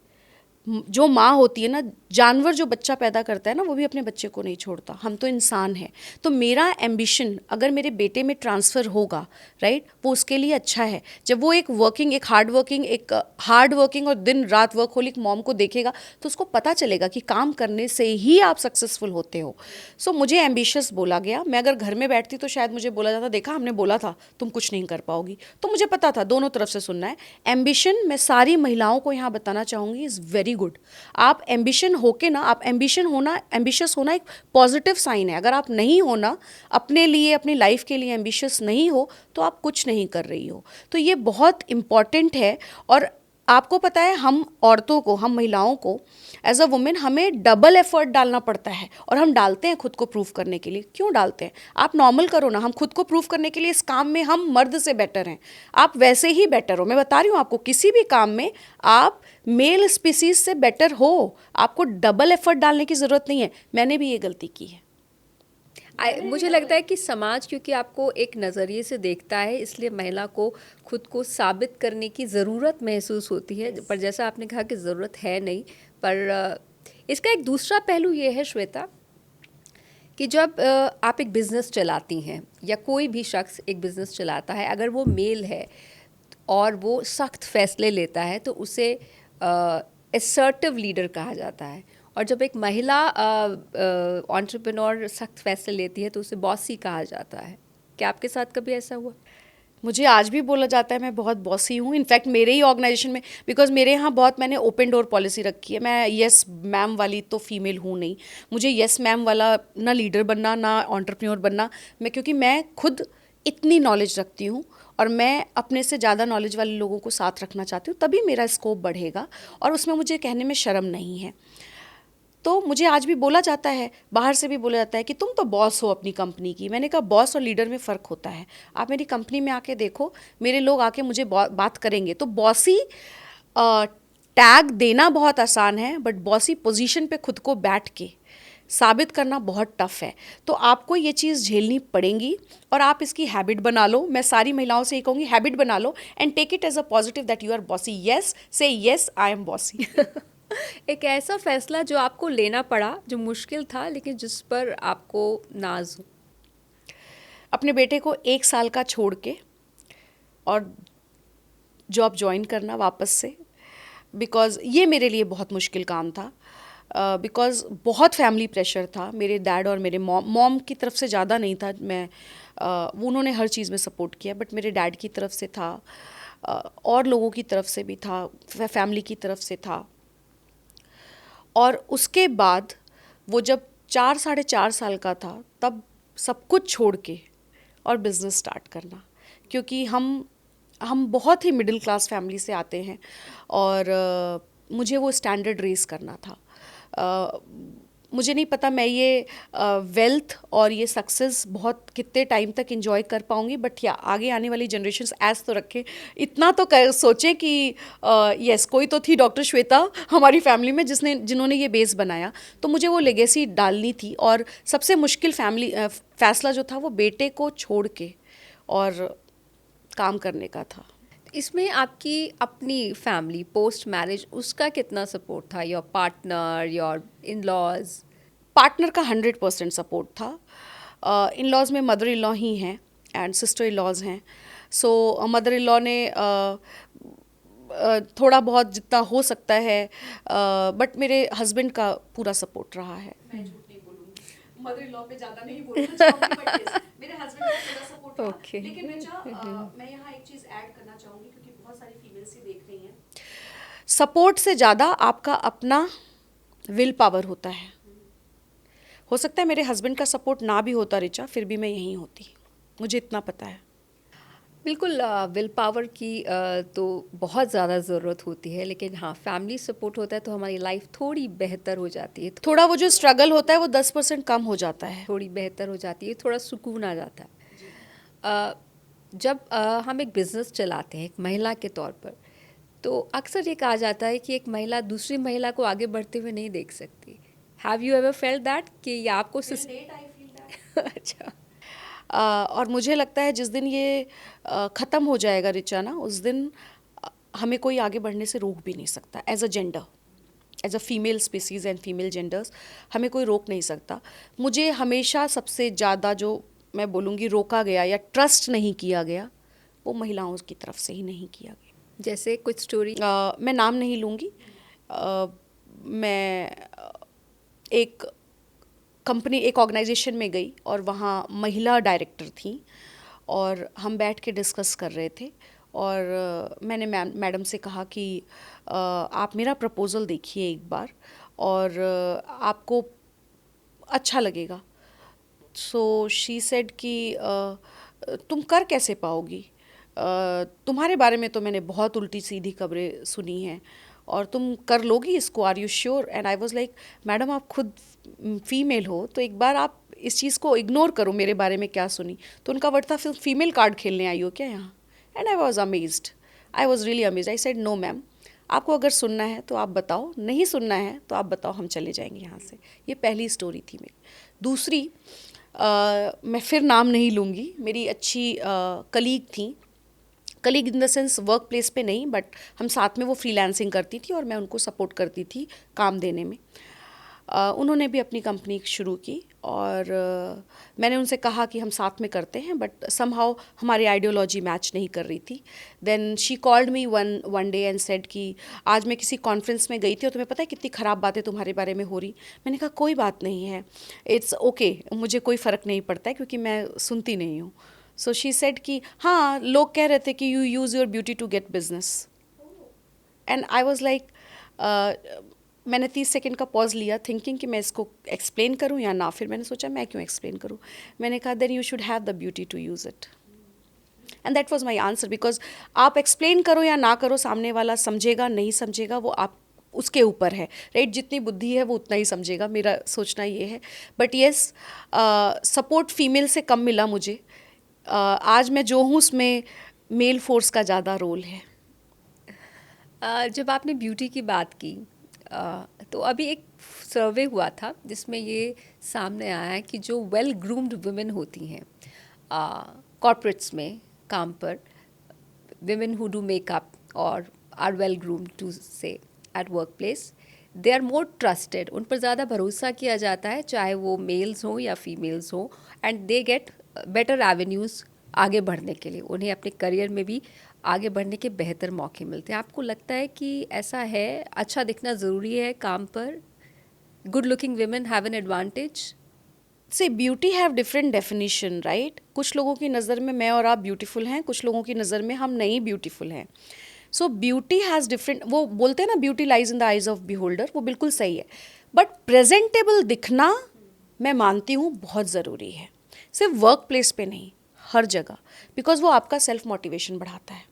Speaker 1: जो माँ होती है ना, जानवर जो बच्चा पैदा करता है ना वो भी अपने बच्चे को नहीं छोड़ता. हम तो इंसान हैं. तो मेरा एम्बिशन अगर मेरे बेटे में ट्रांसफ़र होगा, राइट, वो उसके लिए अच्छा है. जब वो एक हार्ड वर्किंग और दिन रात वर्कहोलिक मॉम को देखेगा तो उसको पता चलेगा कि काम करने से ही आप सक्सेसफुल होते हो. सो मुझे एम्बिशियस बोला गया. मैं अगर घर में बैठती तो शायद मुझे बोला जाता, देखा हमने बोला था तुम कुछ नहीं कर पाओगी. तो मुझे पता था दोनों तरफ से सुनना है. एम्बिशन, मैं सारी महिलाओं को यहाँ बताना चाहूँगी, इज़ वेरी गुड. आप एम्बिशन होके ना, आप एम्बिशियस होना एक पॉजिटिव साइन है. अगर आप नहीं होना अपने लिए, अपनी लाइफ के लिए एम्बिशियस नहीं हो तो आप कुछ नहीं कर रही हो. तो ये बहुत इम्पॉर्टेंट है. और आपको पता है हम औरतों को, हम महिलाओं को एज अ वुमेन हमें डबल एफर्ट डालना पड़ता है. और हम डालते हैं खुद को प्रूव करने के लिए. क्यों डालते हैं? आप नॉर्मल करो ना. हम खुद को प्रूव करने के लिए इस काम में हम मर्द से बेटर हैं. आप वैसे ही बेटर हो. मैं बता रही हूँ आपको, किसी भी काम में आप मेल स्पीसीज से बेटर हो. आपको डबल एफर्ट डालने की ज़रूरत नहीं है. मैंने भी ये गलती की है.
Speaker 2: मुझे लगता है कि समाज क्योंकि आपको एक नज़रिए से देखता है, इसलिए महिला को खुद को साबित करने की ज़रूरत महसूस होती है. पर जैसा आपने कहा कि ज़रूरत है नहीं. पर इसका एक दूसरा पहलू ये है श्वेता कि जब आप एक बिज़नेस चलाती हैं या कोई भी शख्स एक बिज़नेस चलाता है, अगर वो मेल है और वो सख्त फैसले लेता है तो उसे असर्टिव लीडर कहा जाता है. और जब एक महिला एंटरप्रेन्योर सख्त फैसले लेती है तो उसे बॉसी कहा जाता है. क्या आपके साथ कभी ऐसा हुआ?
Speaker 1: मुझे आज भी बोला जाता है मैं बहुत बॉसी हूँ. इनफैक्ट मेरे ही ऑर्गेनाइजेशन में, बिकॉज मेरे यहाँ बहुत मैंने ओपन डोर पॉलिसी रखी है. मैं येस मैम वाली तो फीमेल हूँ नहीं. मुझे येस मैम वाला ना लीडर बनना ना एंटरप्रेन्योर बनना. क्योंकि मैं खुद इतनी नॉलेज रखती हूँ और मैं अपने से ज़्यादा नॉलेज वाले लोगों को साथ रखना चाहती हूँ, तभी मेरा स्कोप बढ़ेगा. और उसमें मुझे कहने में शर्म नहीं है. तो मुझे आज भी बोला जाता है, बाहर से भी बोला जाता है कि तुम तो बॉस हो अपनी कंपनी की. मैंने कहा बॉस और लीडर में फ़र्क होता है. आप मेरी कंपनी में आके देखो, मेरे लोग आके मुझे बात करेंगे. तो बॉसी टैग देना बहुत आसान है, बट बॉसी पोजीशन पे खुद को बैठ के साबित करना बहुत टफ है. तो आपको ये चीज़ झेलनी पड़ेगी और आप इसकी हैबिट बना लो. मैं सारी महिलाओं से ये कहूँगी, हैबिट बना लो and take it as a positive that you are bossy. Yes, say yes I am bossy.
Speaker 2: एक ऐसा फैसला जो आपको लेना पड़ा, जो मुश्किल था लेकिन जिस पर आपको नाज हो?
Speaker 1: अपने बेटे को 1 साल का छोड़ के और जॉब ज्वाइन करना वापस से. बिकॉज़ ये मेरे लिए बहुत मुश्किल काम था. बिकॉज़ बहुत फैमिली प्रेशर था. मेरे डैड और मेरे मॉम की तरफ से ज़्यादा नहीं था. उन्होंने हर चीज़ में सपोर्ट किया, बट मेरे डैड की तरफ से था, और लोगों की तरफ से भी था, फैमिली की तरफ से था. और उसके बाद वो जब 4 साढ़े 4 साल का था तब सब कुछ छोड़ के और बिज़नेस स्टार्ट करना. क्योंकि हम बहुत ही मिडिल क्लास फैमिली से आते हैं और मुझे वो स्टैंडर्ड रेस करना था. मुझे नहीं पता मैं ये वेल्थ और ये सक्सेस बहुत कितने टाइम तक एंजॉय कर पाऊँगी, बट या आगे आने वाली जनरेशन्स ऐस तो रखें, इतना तो सोचें कि यस कोई तो थी डॉक्टर श्वेता हमारी फैमिली में जिन्होंने ये बेस बनाया. तो मुझे वो लेगेसी डालनी थी और सबसे मुश्किल फैसला जो था वो बेटे को छोड़ के और काम करने का था.
Speaker 2: इसमें आपकी अपनी फैमिली पोस्ट मैरिज उसका कितना सपोर्ट था? Your partner, your in laws?
Speaker 1: Partner का 100% सपोर्ट था। इन लॉज में मदर इन लॉ ही हैं एंड सिस्टर इन लॉज हैं। सो मदर इन लॉ ने थोड़ा बहुत जितना हो सकता है, बट मेरे हस्बैंड का पूरा सपोर्ट रहा है। मैं झूठ नहीं बोलूंगी, मदर इन लॉ पे ज़्यादा नहीं बोलना चाहूंगी, but yes, मेरे हस्बैंड का पूरा सपोर्ट रहा।
Speaker 2: Okay.
Speaker 1: लेकिन मैं यहाँ एक चीज़ ऐड करना चाहूंगी, क्योंकि बहुत सारी फीमेल्स ही देख रही हैं। सपोर्ट से ज़्यादा आपका अपना विल पावर होता है। हो सकता है मेरे हस्बैंड का सपोर्ट ना भी होता रिचा, फिर भी मैं यहीं होती, मुझे इतना पता है।
Speaker 2: बिल्कुल, विल पावर की तो बहुत ज़्यादा ज़रूरत होती है, लेकिन हाँ, फैमिली सपोर्ट होता है तो हमारी लाइफ थोड़ी बेहतर हो जाती है,
Speaker 1: थोड़ा वो जो स्ट्रगल होता है वो 10% कम हो जाता है।
Speaker 2: थोड़ी बेहतर हो जाती है, थोड़ा सुकून आ जाता है। अ, जब हम एक बिज़नेस चलाते हैं एक महिला के तौर पर, तो अक्सर ये कहा जाता है कि एक महिला दूसरी महिला को आगे बढ़ते हुए नहीं देख सकती। Have you ever felt that कि ये आपको अच्छा।
Speaker 1: और मुझे लगता है जिस दिन ये ख़त्म हो जाएगा रिचा ना, उस दिन हमें कोई आगे बढ़ने से रोक भी नहीं सकता। As a gender, as a female species and female genders, हमें कोई रोक नहीं सकता। मुझे हमेशा सबसे ज़्यादा जो मैं बोलूँगी रोका गया या ट्रस्ट नहीं किया गया, वो महिलाओं की तरफ से ही नहीं किया गया।
Speaker 2: जैसे कुछ स्टोरी?
Speaker 1: मैं नाम नहीं लूँगी। मैं एक कंपनी, एक ऑर्गेनाइजेशन में गई और वहाँ महिला डायरेक्टर थी, और हम बैठ के डिस्कस कर रहे थे, और मैंने मैडम से कहा कि आप मेरा प्रपोज़ल देखिए एक बार, और आपको अच्छा लगेगा। सो शी सेड कि तुम कर कैसे पाओगी, तुम्हारे बारे में तो मैंने बहुत उल्टी सीधी खबरें सुनी हैं, और तुम कर लोगी इसको, are you sure? And I was like, madam आप खुद फीमेल हो, तो एक बार आप इस चीज़ को इग्नोर करो, मेरे बारे में क्या सुनी। तो उनका वर्ड था, फिर फीमेल कार्ड खेलने आई हो क्या यहाँ? And I was amazed, I was really amazed. I said, no ma'am, आपको अगर सुनना है तो आप बताओ, नहीं सुनना है तो आप बताओ, हम चले जाएंगे यहाँ से। ये पहली स्टोरी थी मेरी। दूसरी, मैं फिर नाम नहीं लूँगी, मेरी अच्छी कलीग थी, colleague in the sense work place पे नहीं, बट हम साथ में वो फ्रीलांसिंग करती थी और मैं उनको सपोर्ट करती थी काम देने में। उन्होंने भी अपनी कंपनी शुरू की, और मैंने उनसे कहा कि हम साथ में करते हैं, बट समहाउ हमारी आइडियोलॉजी मैच नहीं कर रही थी। Then she called me one day and said कि आज मैं किसी कॉन्फ्रेंस में गई थी और तुम्हें पता है कितनी ख़राब बातें तुम्हारे बारे में हो रही। मैंने कहा कोई बात नहीं है, इट्स ओके, मुझे कोई फ़र्क नहीं पड़ता है क्योंकि मैं सुनती नहीं हूँ। सो शी सेड कि हाँ, लोग कह रहे थे कि you use your beauty to get business. And I was like, मैंने 30 सेकंड का पॉज लिया, थिंकिंग कि मैं इसको एक्सप्लेन करूं या ना। फिर मैंने सोचा मैं क्यों एक्सप्लेन करूं। मैंने कहा, then you should have the beauty to use it, and that was my answer. Because आप एक्सप्लेन करो या ना करो, सामने वाला समझेगा नहीं समझेगा वो आप उसके ऊपर है, राइट? जितनी बुद्धि है वो उतना ही समझेगा, मेरा सोचना ये है। बट येस, सपोर्ट फीमेल से कम मिला मुझे। आज मैं जो हूँ उसमें मेल फोर्स का ज़्यादा रोल है।
Speaker 2: जब आपने ब्यूटी की बात की, तो अभी एक सर्वे हुआ था जिसमें ये सामने आया है कि जो वेल ग्रूम्ड वुमेन होती हैं कॉर्पोरेट्स में काम पर, women who do makeup or are well groomed to say at workplace, they are more trusted, उन पर ज़्यादा भरोसा किया जाता है, चाहे वो मेल्स हों या फीमेल्स हों, and they get better avenues आगे बढ़ने के लिए, उन्हें अपने करियर में भी आगे बढ़ने के बेहतर मौके मिलते हैं। आपको लगता है कि ऐसा है? अच्छा दिखना ज़रूरी है काम पर? Good looking women have an advantage?
Speaker 1: Say beauty have different definition, right? कुछ लोगों की नज़र में मैं और आप ब्यूटीफुल हैं, कुछ लोगों की नज़र में हम नहीं ब्यूटीफुल हैं। सो ब्यूटी हैज़ डिफरेंट, वो बोलते हैं ना beauty lies in the eyes of beholder, वो बिल्कुल सही है। बट प्रेजेंटेबल दिखना मैं मानती हूँ बहुत ज़रूरी है, सिर्फ वर्क प्लेस पे नहीं, हर जगह, बिकॉज वो आपका सेल्फ मोटिवेशन बढ़ाता है।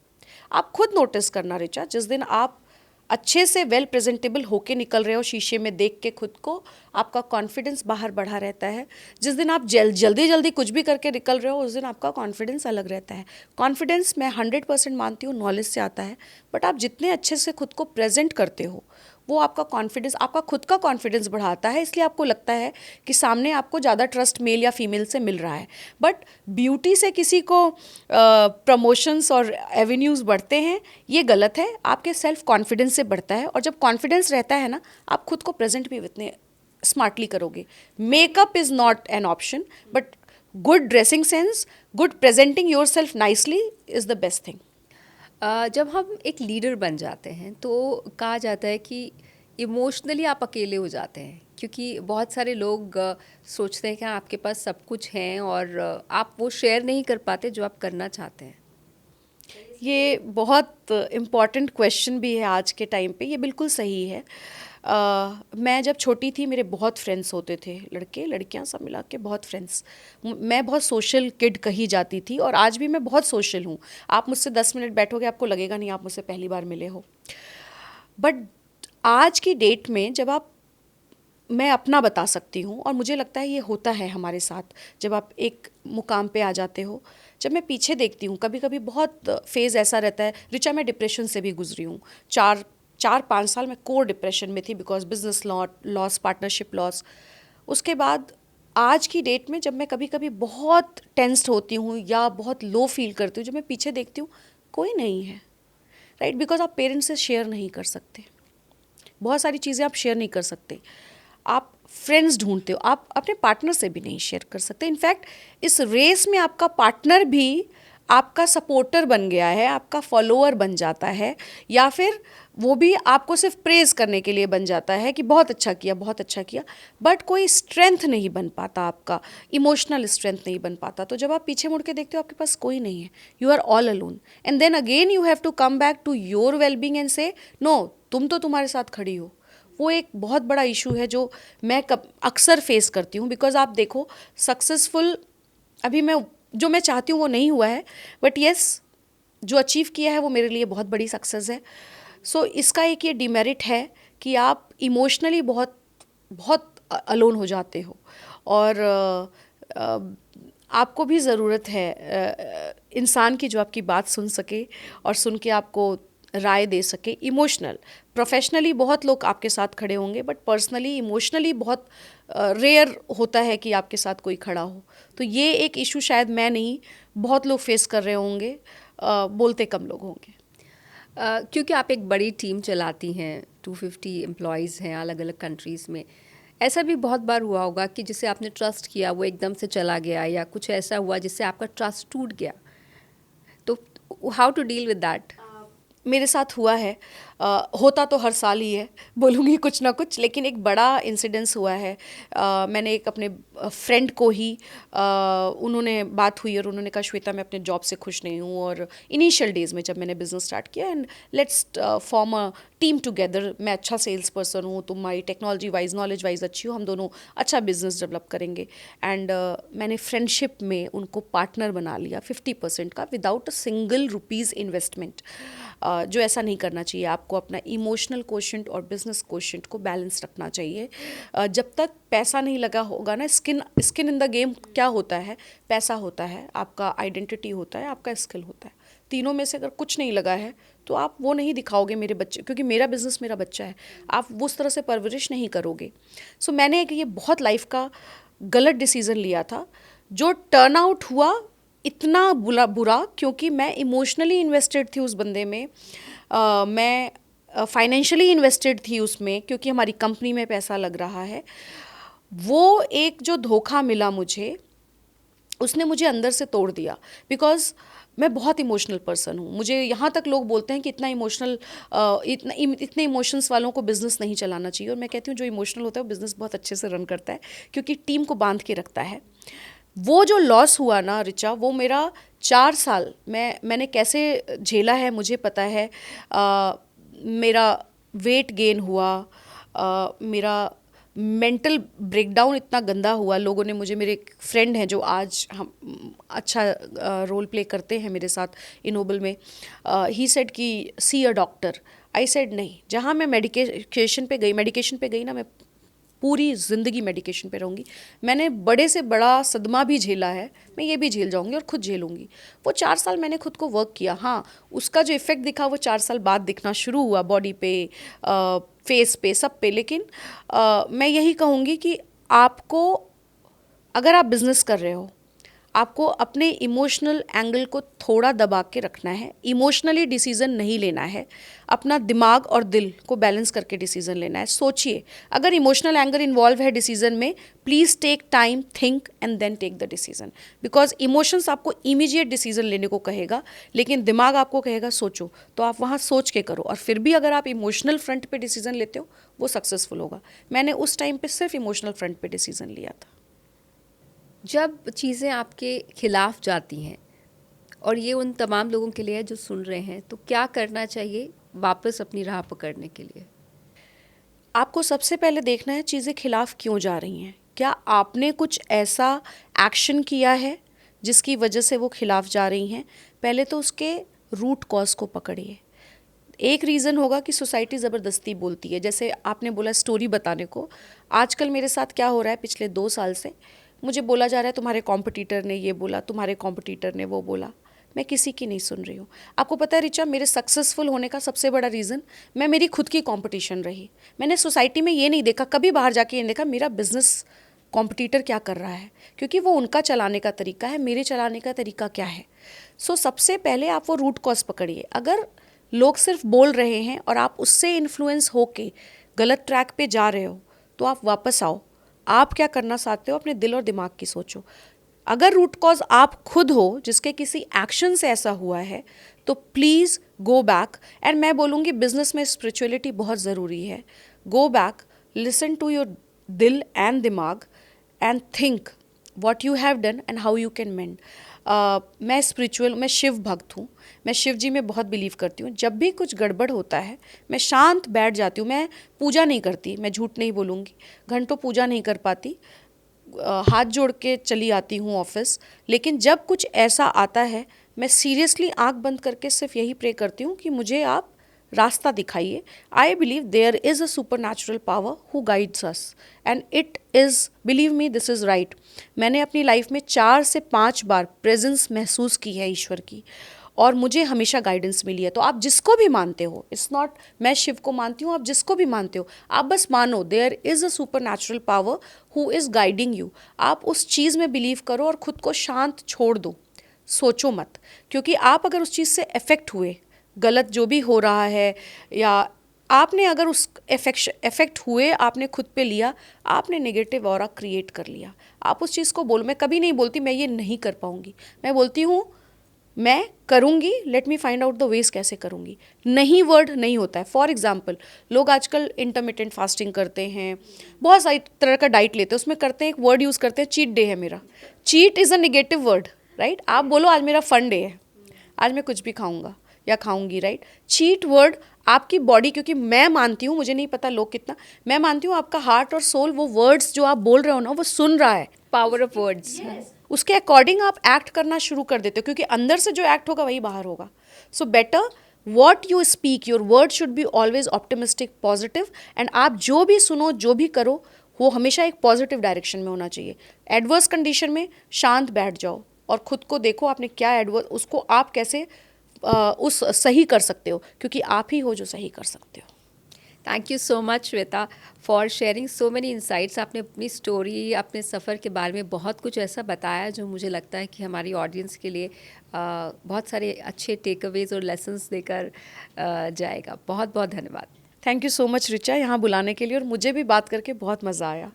Speaker 1: आप खुद नोटिस करना रिचा, जिस दिन आप अच्छे से वेल प्रेजेंटेबल होके निकल रहे हो शीशे में देख के खुद को, आपका कॉन्फिडेंस बाहर बढ़ा रहता है। जिस दिन आप जल्दी जल्दी कुछ भी करके निकल रहे हो, उस दिन आपका कॉन्फिडेंस अलग रहता है। कॉन्फिडेंस मैं 100% मानती हूँ नॉलेज से आता है, बट आप जितने अच्छे से खुद को प्रेजेंट करते हो वो आपका कॉन्फिडेंस, आपका खुद का कॉन्फिडेंस बढ़ाता है, इसलिए आपको लगता है कि सामने आपको ज़्यादा ट्रस्ट मेल या फीमेल से मिल रहा है। बट ब्यूटी से किसी को प्रमोशंस और एवेन्यूज़ बढ़ते हैं, ये गलत है। आपके सेल्फ कॉन्फिडेंस से बढ़ता है, और जब कॉन्फिडेंस रहता है ना, आप खुद को प्रेजेंट भी इतने स्मार्टली करोगे। Makeup is not an option, but good dressing sense, good presenting your self nicely is the best thing.
Speaker 2: जब हम एक लीडर बन जाते हैं तो कहा जाता है कि इमोशनली आप अकेले हो जाते हैं, क्योंकि बहुत सारे लोग सोचते हैं कि हाँ, आपके पास सब कुछ है और आप वो शेयर नहीं कर पाते जो आप करना चाहते हैं।
Speaker 1: ये बहुत इम्पॉर्टेंट क्वेश्चन भी है आज के टाइम पे, ये बिल्कुल सही है। मैं जब छोटी थी मेरे बहुत फ्रेंड्स होते थे, लड़के लड़कियां सब मिला के बहुत फ्रेंड्स। मैं बहुत सोशल किड कही जाती थी, और आज भी मैं बहुत सोशल हूँ। आप मुझसे 10 मिनट बैठोगे, आपको लगेगा नहीं आप मुझसे पहली बार मिले हो। बट आज की डेट में जब आप, मैं अपना बता सकती हूँ, और मुझे लगता है ये होता है हमारे साथ जब आप एक मुकाम पे आ जाते हो। जब मैं पीछे देखती हूँ, कभी कभी बहुत फेज़ ऐसा रहता है। ऋचा, मैं डिप्रेशन से भी गुजरी हूँ। 4-5 साल मैं कोर डिप्रेशन में थी, because business loss, partnership loss. उसके बाद आज की डेट में जब मैं कभी कभी बहुत टेंस्ड होती हूँ या बहुत लो फील करती हूँ, जब मैं पीछे देखती हूँ, कोई नहीं है, राइट? बिकॉज आप पेरेंट्स से शेयर नहीं कर सकते, बहुत सारी चीज़ें आप शेयर नहीं कर सकते। आप फ्रेंड्स ढूंढते हो, आप अपने पार्टनर से भी नहीं शेयर कर सकते। इनफैक्ट इस रेस में आपका पार्टनर भी आपका सपोर्टर बन गया है, आपका फॉलोअर बन जाता है, या फिर वो भी आपको सिर्फ प्रेज करने के लिए बन जाता है कि बहुत अच्छा किया, बहुत अच्छा किया। बट कोई स्ट्रेंथ नहीं बन पाता, आपका इमोशनल स्ट्रेंथ नहीं बन पाता। तो जब आप पीछे मुड़ के देखते हो, आपके पास कोई नहीं है, you are all alone, and then again you have to come back to your wellbeing and say no, तुम तो तुम्हारे साथ खड़ी हो। वो एक बहुत बड़ा इशू है जो मैं अक्सर फेस करती हूँ। बिकॉज आप देखो, सक्सेसफुल अभी मैं, जो मैं चाहती हूँ वो नहीं हुआ है, बट येस, जो अचीव किया है वो मेरे लिए बहुत बड़ी सक्सेस है। सो इसका एक ये डिमेरिट है कि आप इमोशनली बहुत बहुत अलोन हो जाते हो, और आपको भी ज़रूरत है इंसान की जो आपकी बात सुन सके और सुन के आपको राय दे सके। इमोशनल, प्रोफेशनली बहुत लोग आपके साथ खड़े होंगे, बट पर्सनली इमोशनली बहुत रेयर होता है कि आपके साथ कोई खड़ा हो। तो ये एक इशू शायद मैं नहीं, बहुत लोग फेस कर रहे होंगे, बोलते कम लोग होंगे।
Speaker 2: क्योंकि आप एक बड़ी टीम चलाती हैं, 250 एम्प्लॉयज़ हैं अलग अलग कंट्रीज़ में, ऐसा भी बहुत बार हुआ होगा कि जिसे आपने ट्रस्ट किया वो एकदम से चला गया, या कुछ ऐसा हुआ जिससे आपका ट्रस्ट टूट गया, तो how to deal with that?
Speaker 1: मेरे साथ हुआ है, होता तो हर साल ही है, बोलूँगी कुछ ना कुछ, लेकिन एक बड़ा इंसिडेंस हुआ है। मैंने एक अपने फ्रेंड को ही, उन्होंने बात हुई और उन्होंने कहा, श्वेता मैं अपने जॉब से खुश नहीं हूँ, और इनिशियल डेज़ में जब मैंने बिज़नेस स्टार्ट किया, and let's form a team together, मैं अच्छा सेल्स पर्सन हूँ, तुम्हारी टेक्नोलॉजी वाइज, नॉलेज वाइज अच्छी हो, हम दोनों अच्छा बिजनेस डेवलप करेंगे। एंड मैंने फ्रेंडशिप में उनको पार्टनर बना लिया 50% का, without a single rupees investment. जो ऐसा नहीं करना चाहिए। आपको अपना इमोशनल कोशेंट और बिजनेस कोशेंट को बैलेंस रखना चाहिए। जब तक पैसा नहीं लगा होगा ना, स्किन इन द गेम क्या होता है, पैसा होता है, आपका आइडेंटिटी होता है, आपका स्किल होता है। तीनों में से अगर कुछ नहीं लगा है तो आप वो नहीं दिखाओगे मेरे बच्चे, क्योंकि मेरा बिजनेस मेरा बच्चा है, आप उस तरह से परवरिश नहीं करोगे। सो मैंने एक ये बहुत लाइफ का गलत डिसीज़न लिया था, जो टर्न आउट हुआ इतना बुरा, क्योंकि मैं इमोशनली इन्वेस्टेड थी उस बंदे में, मैं फाइनेंशियली इन्वेस्टेड थी उसमें, क्योंकि हमारी कंपनी में पैसा लग रहा है। वो एक जो धोखा मिला मुझे, उसने मुझे अंदर से तोड़ दिया। बिकॉज मैं बहुत इमोशनल पर्सन हूँ। मुझे यहाँ तक लोग बोलते हैं कि इतने इमोशंस वालों को बिज़नेस नहीं चलाना चाहिए, और मैं कहती हूँ जो इमोशनल होता है वो बिज़नेस बहुत अच्छे से रन करता है, क्योंकि टीम को बांध के रखता है। वो जो लॉस हुआ ना ऋचा, वो मेरा 4 साल मैंने कैसे झेला है मुझे पता है। मेरा वेट गेन हुआ, मेरा मेंटल ब्रेकडाउन इतना गंदा हुआ। लोगों ने मुझे, मेरे एक फ्रेंड हैं जो आज हम अच्छा रोल प्ले करते हैं मेरे साथ इनोबल में, ही सेड कि सी अ डॉक्टर। आई सेड नहीं, जहाँ मैं मेडिकेशन पे गई ना, मैं पूरी ज़िंदगी मेडिकेशन पे रहूँगी। मैंने बड़े से बड़ा सदमा भी झेला है, मैं ये भी झेल जाऊँगी और खुद झेलूँगी। वो 4 साल मैंने खुद को वर्क किया। हाँ, उसका जो इफ़ेक्ट दिखा वो 4 साल बाद दिखना शुरू हुआ बॉडी पे, फेस पे, सब पे। लेकिन मैं यही कहूँगी कि आपको, अगर आप बिजनेस कर रहे हो, आपको अपने इमोशनल एंगल को थोड़ा दबा के रखना है, इमोशनली डिसीजन नहीं लेना है, अपना दिमाग और दिल को बैलेंस करके डिसीजन लेना है। सोचिए, अगर इमोशनल एंगल इन्वॉल्व है डिसीजन में, please take time, think and then take the decision. Because emotions आपको इमीडिएट डिसीजन लेने को कहेगा, लेकिन दिमाग आपको कहेगा सोचो, तो आप वहाँ सोच के करो। और फिर भी अगर आप इमोशनल फ्रंट पे डिसीजन लेते हो, वो सक्सेसफुल होगा। मैंने उस टाइम पे सिर्फ इमोशनल फ्रंट पे डिसीजन लिया था।
Speaker 2: जब चीज़ें आपके खिलाफ जाती हैं, और ये उन तमाम लोगों के लिए है जो सुन रहे हैं, तो क्या करना चाहिए वापस अपनी राह पकड़ने के लिए?
Speaker 1: आपको सबसे पहले देखना है चीज़ें खिलाफ क्यों जा रही हैं। क्या आपने कुछ ऐसा एक्शन किया है जिसकी वजह से वो खिलाफ जा रही हैं? पहले तो उसके रूट कॉज को पकड़िए। एक रीज़न होगा कि सोसाइटी ज़बरदस्ती बोलती है, जैसे आपने बोला स्टोरी बताने को। आजकल मेरे साथ क्या हो रहा है, पिछले 2 साल से मुझे बोला जा रहा है तुम्हारे कॉम्पिटिटर ने ये बोला, तुम्हारे कॉम्पिटिटर ने वो बोला। मैं किसी की नहीं सुन रही हूँ। आपको पता है रिचा, मेरे सक्सेसफुल होने का सबसे बड़ा रीज़न मैं मेरी खुद की कंपटीशन रही। मैंने सोसाइटी में ये नहीं देखा, कभी बाहर जाके ये नहीं देखा मेरा बिजनेस कॉम्पिटिटर क्या कर रहा है, क्योंकि वो उनका चलाने का तरीका है, मेरे चलाने का तरीका क्या है। सो सबसे पहले आप वो रूट कॉज पकड़िए। अगर लोग सिर्फ बोल रहे हैं और आप उससे इन्फ्लुएंस होके गलत ट्रैक पे जा रहे हो, तो आप वापस आओ। आप क्या करना चाहते हो, अपने दिल और दिमाग की सोचो। अगर रूट कॉज आप खुद हो जिसके किसी एक्शन से ऐसा हुआ है, तो प्लीज़ गो बैक। एंड मैं बोलूँगी बिजनेस में स्पिरिचुअलिटी बहुत ज़रूरी है। Go back, listen to your दिल एंड दिमाग and think what you have done and how you can mend. मैं शिव भक्त हूँ, मैं शिव जी में बहुत बिलीव करती हूँ। जब भी कुछ गड़बड़ होता है, मैं शांत बैठ जाती हूँ। मैं पूजा नहीं करती, मैं झूठ नहीं बोलूँगी, घंटों पूजा नहीं कर पाती, हाथ जोड़ के चली आती हूँ ऑफिस। लेकिन जब कुछ ऐसा आता है, मैं सीरियसली आंख बंद करके सिर्फ यही प्रे करती हूँ कि मुझे आप रास्ता दिखाइए। I believe there is a supernatural power who guides us and it is, believe me, this is right. मैंने अपनी लाइफ में 4 से 5 बार प्रेजेंस महसूस की है ईश्वर की, और मुझे हमेशा गाइडेंस मिली है। तो आप जिसको भी मानते हो, इट्स नॉट मैं शिव को मानती हूँ, आप जिसको भी मानते हो, आप बस मानो there is a supernatural power who is guiding you. आप उस चीज़ में बिलीव करो और ख़ुद को शांत छोड़ दो, सोचो मत। क्योंकि आप अगर उस चीज़ से अफेक्ट हुए, गलत जो भी हो रहा है, या आपने अगर उस इफेक्ट हुए, आपने खुद पे लिया, आपने नेगेटिव ऑरा क्रिएट कर लिया। आप उस चीज़ को बोलो। मैं कभी नहीं बोलती मैं ये नहीं कर पाऊँगी, मैं बोलती हूँ मैं करूँगी, let me find out the ways कैसे करूँगी। नहीं वर्ड नहीं होता है। फॉर एग्जाम्पल, लोग आजकल इंटरमिटेंट फास्टिंग करते हैं, बहुत सारी तरह का डाइट लेते हैं, उसमें करते हैं एक वर्ड यूज़ करते हैं, चीट डे है मेरा। Cheat is a negative word, right. आप बोलो आज मेरा फन डे है, आज मैं कुछ भी खाऊंगा या खाऊंगी, राइट। चीट वर्ड आपकी बॉडी, क्योंकि मैं मानती हूँ, मुझे नहीं पता लोग कितना, मैं मानती हूँ आपका हार्ट और सोल वो वर्ड्स जो आप बोल रहे हो ना, वो सुन रहा है।
Speaker 2: Power of words.
Speaker 1: उसके अकॉर्डिंग आप एक्ट करना शुरू कर देते हो, क्योंकि अंदर से जो एक्ट होगा वही बाहर होगा। So better what you speak, your word should be always optimistic, positive. And आप जो भी सुनो, जो भी करो, वो हमेशा एक पॉजिटिव डायरेक्शन में होना चाहिए। एडवर्स कंडीशन में शांत बैठ जाओ और खुद को देखो आपने क्या एडवर्स, उसको आप कैसे उस सही कर सकते हो, क्योंकि आप ही हो जो सही कर सकते हो।
Speaker 2: Thank you so much Shweta for sharing so many insights. आपने अपनी स्टोरी, अपने सफ़र के बारे में बहुत कुछ ऐसा बताया जो मुझे लगता है कि हमारी ऑडियंस के लिए बहुत सारे अच्छे टेक अवेज और लेसन्स देकर जाएगा। बहुत बहुत धन्यवाद।
Speaker 1: Thank you so much Richa, यहाँ बुलाने के लिए, और मुझे भी बात करके बहुत मज़ा आया।